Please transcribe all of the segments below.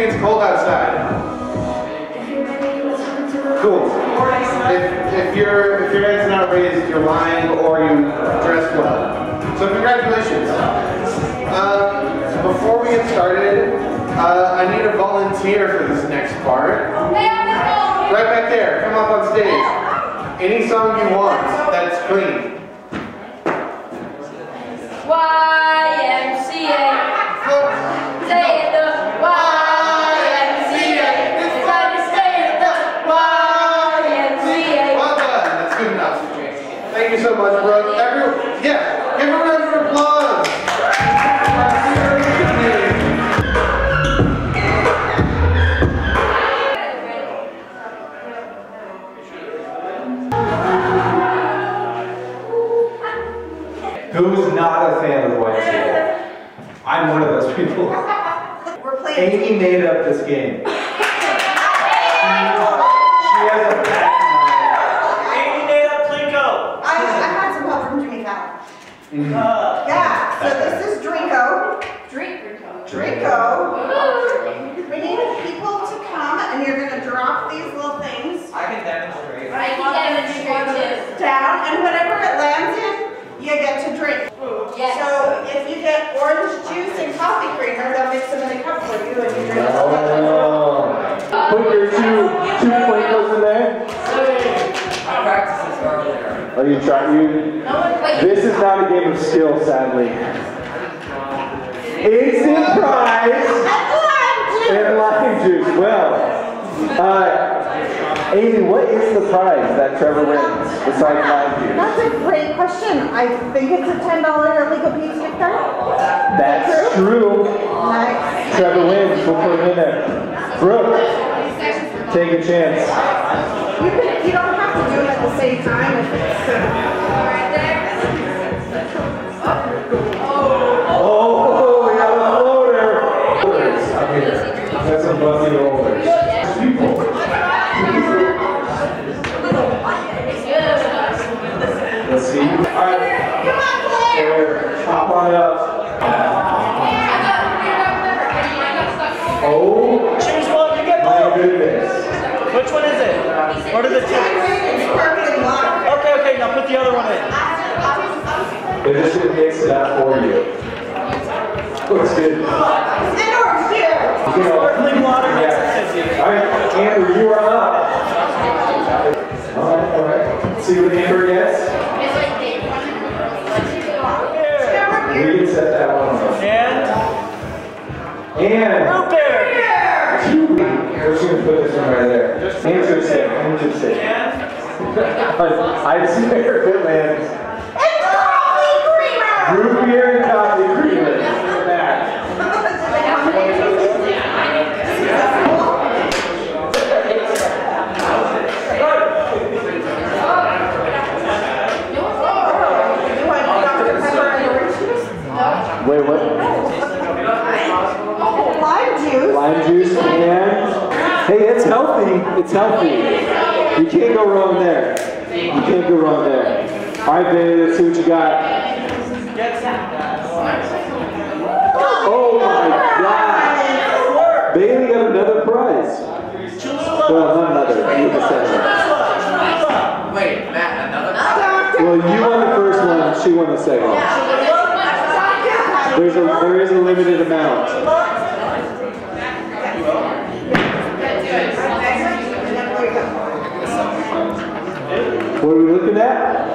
it's cold outside? Cool. If your hand's not raised, you're lying or you dress well. So congratulations. Before we get started, I need a volunteer for this next part. Right back there. Come up on stage. Any song you want that's clean. YMCA. Say it the YMCA. It's time to say it the YMCA. Well done. That's good enough. Thank you so much, bro. Everyone, yeah, give a round of applause. Who's not a fan of the YMCA? I'm one of those people. We're playing. Amy made up this game. She has a patent on it. Amy made up Plinko. I had some help from Jimmy Fallon. Yeah, so this is Drinko. Drinko. We need people to come and you're going to drop these little things I can demonstrate. down and whatever it lands in, you get to drink. Yes. So if you get orange juice and coffee creamer, they'll mix them in a cup for you and you drink it. Put your two Plinkos in there. I practiced this earlier. Oh, you try? This is not a game of skill, sadly. Instant prize and lime juice. Well, Amy, what is the prize that Trevor wins besides lime juice? That's a great question. I think it's a $10 illegal pizza gift card. That's true. Nice. Trevor wins. We'll put him in there. Brooke, take a chance. You don't have to do them at the same time if it's Oh, we have a floater. That's a buzzy roller. People. Let's see. All right. There. Hop on up. Oh. Choose one, you get My both. goodness. Which one is it? What are the two? sparkling water. Okay, now put the other one in. They're just going to mix it up for you. Looks good. And orange juice. Sparkling water makes Yeah. it easy. All right, Amber, you are up. All right. See what Amber gets? We can set that one up. And Root beer. we're just going to put this one right there. Interesting. I swear if it lands. And coffee creamer. Root beer and coffee creamer. Look at that. Wait, what? Lime juice. Lime juice and hey, it's healthy. It's healthy. You can't go wrong there. You can't go wrong there. All right, Bailey, let's see what you got. Oh my God! Bailey got another prize. Well, not another. You get the second one. Wait, Matt, another. Well, you won the first one, and she won the second one. There is a limited amount. What are we looking at?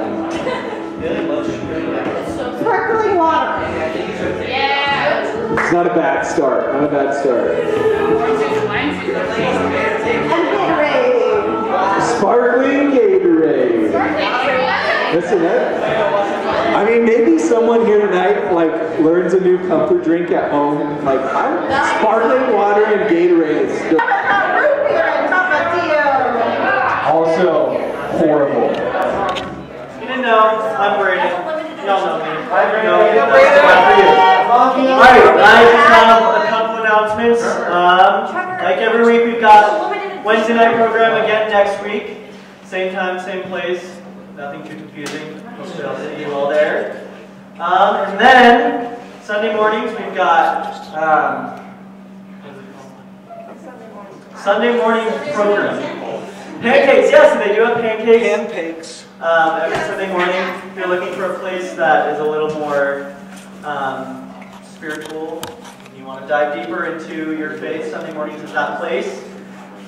Sparkling water. It's not a bad start. Not a bad start. And Gatorade. Sparkling Gatorade. Listen, I mean, maybe someone here tonight like learns a new comfort drink at home. Like, sparkling water and Gatorade is still Root beer and Tapatio. also horrible. You didn't know. I'm Brady. Y'all know me. Alright, I just have a couple announcements. Like every week, we've got Wednesday night program again next week. Same time, same place. Nothing too confusing. Hopefully I'll see you all there. And then Sunday mornings we've got Sunday morning program. Pancakes, yes, they do have pancakes. Pancakes. Every Sunday morning. If you're looking for a place that is a little more spiritual, you want to dive deeper into your faith, Sunday mornings is that place.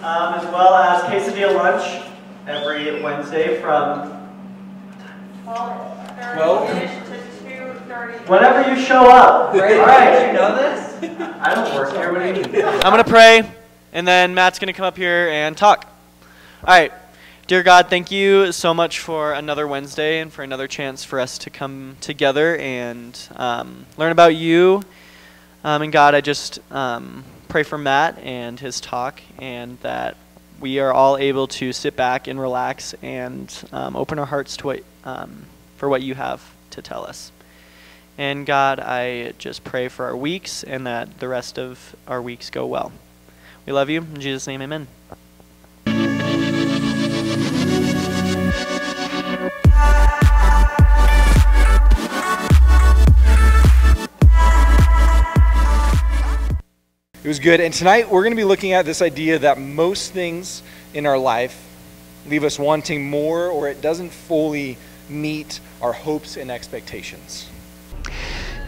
As well as quesadilla lunch every Wednesday from 12 to 2:30. whenever you show up. Great. All right. Did you know this? I don't work here. What do you mean? I'm going to pray, and then Matt's going to come up here and talk. All right. Dear God, thank you so much for another Wednesday and for another chance for us to come together and learn about you. And God, I just pray for Matt and his talk, and that we are all able to sit back and relax and open our hearts to for what you have to tell us. And God, I just pray for our weeks and that the rest of our weeks go well. We love you. In Jesus' name, amen. It was good. And tonight we're going to be looking at this idea that most things in our life leave us wanting more, or it doesn't fully meet our hopes and expectations.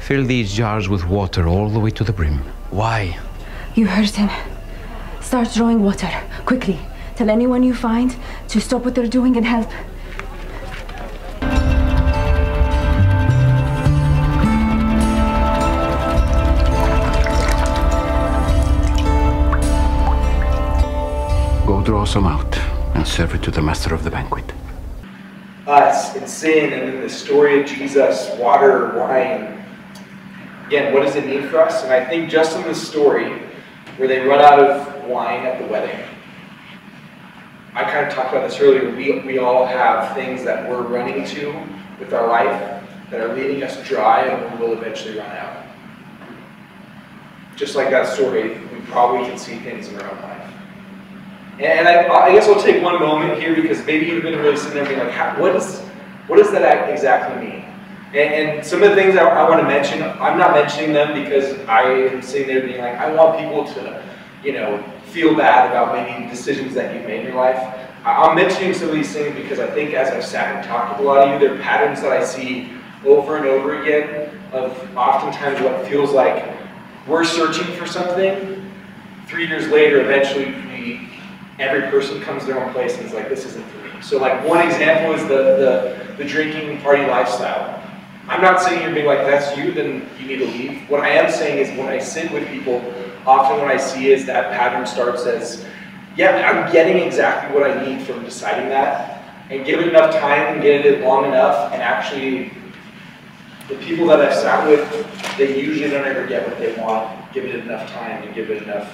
Fill these jars with water all the way to the brim. Why? You heard him. Start drawing water, quickly. Tell anyone you find to stop what they're doing and help. Go draw some out and serve it to the master of the banquet. Us and sin, and then the story of Jesus, water, wine. Again, what does it mean for us? And I think just in this story, where they run out of wine at the wedding, I kind of talked about this earlier, we all have things that we're running to with our life that are leaving us dry and we will eventually run out. Just like that story, we probably can see things in our own life. And I guess I'll take one moment here, because maybe you've been really sitting there being like, what does that exactly mean? And some of the things I want to mention, I'm not mentioning them because I am sitting there being like, I want people to, feel bad about maybe decisions that you've made in your life. I'm mentioning some of these things because I think as I've sat and talked with a lot of you, there are patterns that I see over and over again of oftentimes what feels like we're searching for something. 3 years later, eventually every person comes to their own place and is like, this isn't for me. So like one example is the drinking party lifestyle. I'm not saying you're being like, that's you, then you need to leave. What I am saying is when I sit with people, often what I see is that pattern starts as, yeah, I'm getting exactly what I need from deciding that, and give it enough time and get it long enough, and actually the people that I've sat with, they usually don't ever get what they want. Give it enough time and give it enough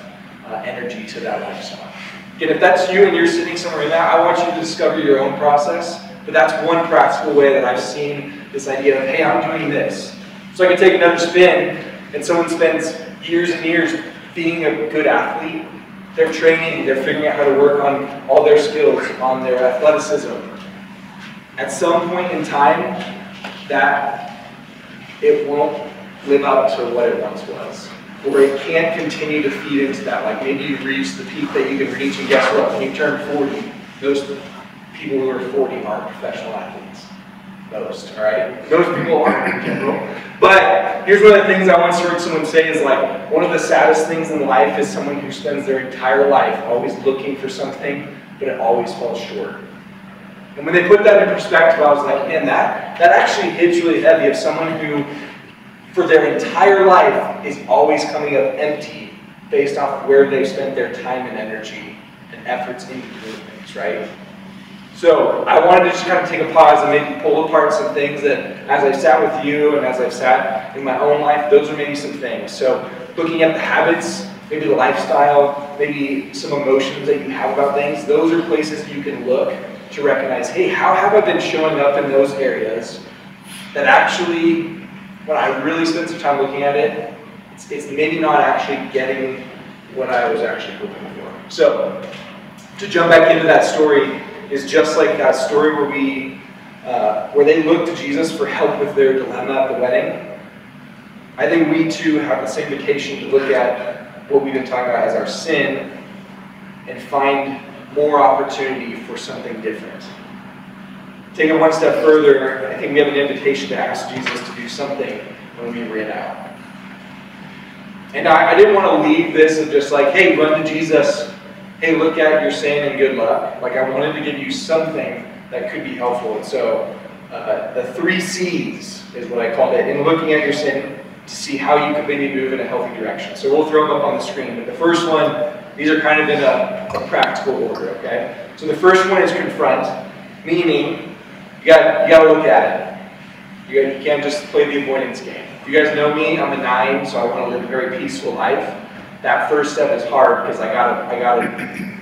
energy to that lifestyle. Again, if that's you and you're sitting somewhere in that, I want you to discover your own process. But that's one practical way that I've seen this idea of, hey, I'm doing this. So I can take another spin, and someone spends years and years being a good athlete. They're training, they're figuring out how to work on all their skills, on their athleticism. At some point in time, that it won't live up to what it once was. Or it can't continue to feed into that. Like maybe you've reached the peak that you can reach, and guess what? When you turn 40, those people who are 40 aren't professional athletes. Most, all right? Those people aren't in general. But here's one of the things I once heard someone say is like, one of the saddest things in life is someone who spends their entire life always looking for something, but it always falls short. And when they put that in perspective, I was like, man, that actually hits really heavy of someone who, for their entire life, is always coming up empty based off where they've spent their time and energy and efforts into doing things, right? So I wanted to just kind of take a pause and maybe pull apart some things that, as I've sat with you and as I've sat in my own life, those are maybe some things. So looking at the habits, maybe the lifestyle, maybe some emotions that you have about things, those are places you can look to recognize, hey, how have I been showing up in those areas that actually, when I really spend some time looking at it, it's maybe not actually getting what I was actually hoping for. So to jump back into that story is just like that story where they looked to Jesus for help with their dilemma at the wedding. I think we too have the same vacation to look at what we've been talking about as our sin and find more opportunity for something different. Take it one step further, I think we have an invitation to ask Jesus to do something when we ran out. And I didn't want to leave this of just like, hey, run to Jesus, hey, look at your sin and good luck. Like, I wanted to give you something that could be helpful. And so the 3 C's is what I called it, in looking at your sin to see how you could maybe move in a healthy direction. So we'll throw them up on the screen. But the first one, these are kind of in a practical order, okay? So the first one is confront, meaning you got to look at it. You can't just play the avoidance game. If you guys know me, I'm a 9, so I want to live a very peaceful life. That first step is hard because I gotta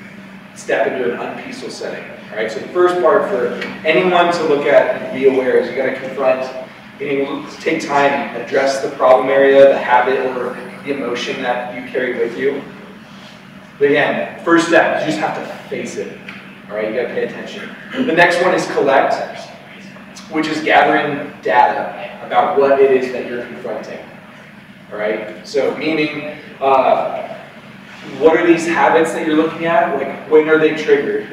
step into an unpeaceful setting. All right. So the first part for anyone to look at and be aware is you got to confront, meaning take time, address the problem area, the habit, or the emotion that you carry with you. But again, first step, you just have to face it. All right. You got to pay attention. The next one is collect, which is gathering data about what it is that you're confronting. All right. So meaning, what are these habits that you're looking at? Like, when are they triggered?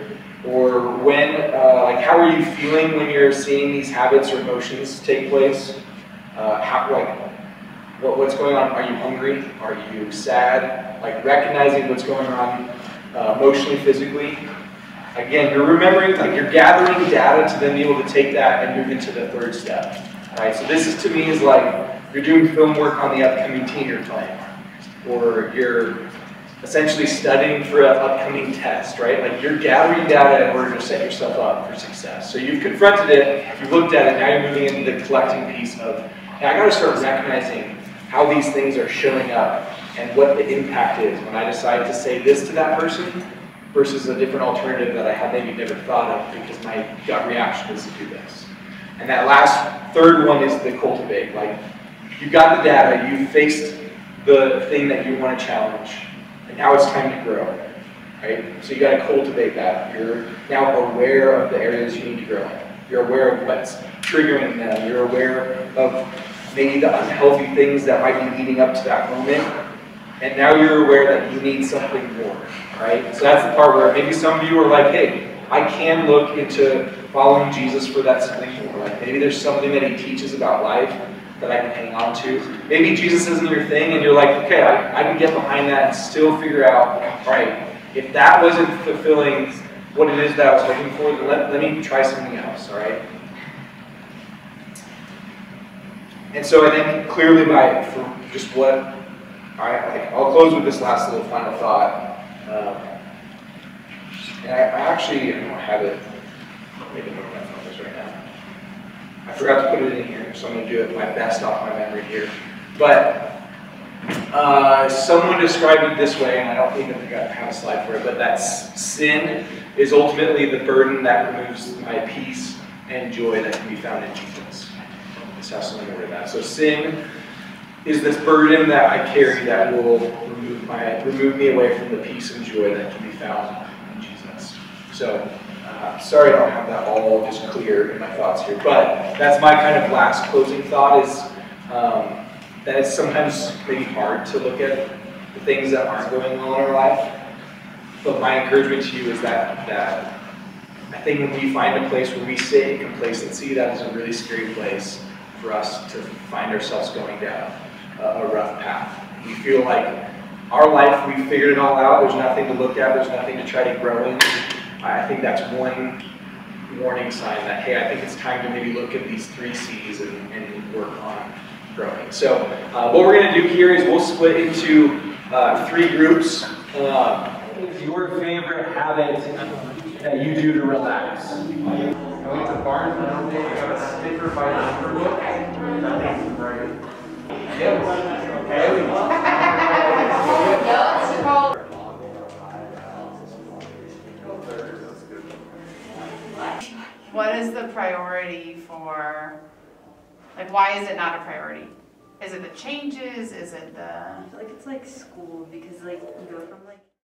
Or when, like, how are you feeling when you're seeing these habits or emotions take place? What's going on? Are you hungry? Are you sad? Like, recognizing what's going on emotionally, physically. Again, you're remembering, like, you're gathering data to then be able to take that and move into the third step. All right, so this is, to me, is like you're doing film work on the upcoming teen you're playing, or you're essentially studying for an upcoming test, right? Like, you're gathering data in order to set yourself up for success. So you've confronted it, you've looked at it, now you're moving into the collecting piece of, hey, I gotta start recognizing how these things are showing up and what the impact is when I decide to say this to that person versus a different alternative that I had maybe never thought of because my gut reaction is to do this. And that last third one is the cultivate. Like, you got the data, you faced the thing that you want to challenge, and now it's time to grow, right? So you got to cultivate that. You're now aware of the areas you need to grow in. You're aware of what's triggering them. You're aware of maybe the unhealthy things that might be leading up to that moment, and now you're aware that you need something more, right? So that's the part where maybe some of you are like, hey, I can look into following Jesus for that something more. Like, maybe there's something that he teaches about life that I can hang on to. Maybe Jesus isn't your thing and you're like, okay, I can get behind that and still figure out, all right, if that wasn't fulfilling what it is that I was looking for, then let me try something else, all right? And so I think clearly for just what, I'll close with this last little final thought. And I don't have it. Maybe I'm looking at my phone right now. I forgot to put it in here, so I'm going to do it my best off my memory here. But someone described it this way, and I don't think I have a slide for it, but that sin is ultimately the burden that removes my peace and joy that can be found in Jesus. That's how someone worded that. So sin is this burden that I carry that will remove me away from the peace and joy that can be found in Jesus. So, sorry I don't have that all just clear in my thoughts here, but that's my kind of last closing thought is that it's sometimes maybe hard to look at the things that aren't going well in our life, but my encouragement to you is that I think when we find a place where we sit in complacency, that is a really scary place for us to find ourselves going down a rough path. We feel like our life, we figured it all out, there's nothing to look at, there's nothing to try to grow in. I think that's one warning sign that, hey, I think it's time to maybe look at these 3 C's and work on growing. So what we're going to do here is we'll split into 3 groups. What is your favorite habit that you do to relax? Going to Barnes & Noble, I got a sticker by the number book. That thing's great. What is the priority for, like, why is it not a priority? Is it the changes? Is it the... I feel like it's like school because like you go from like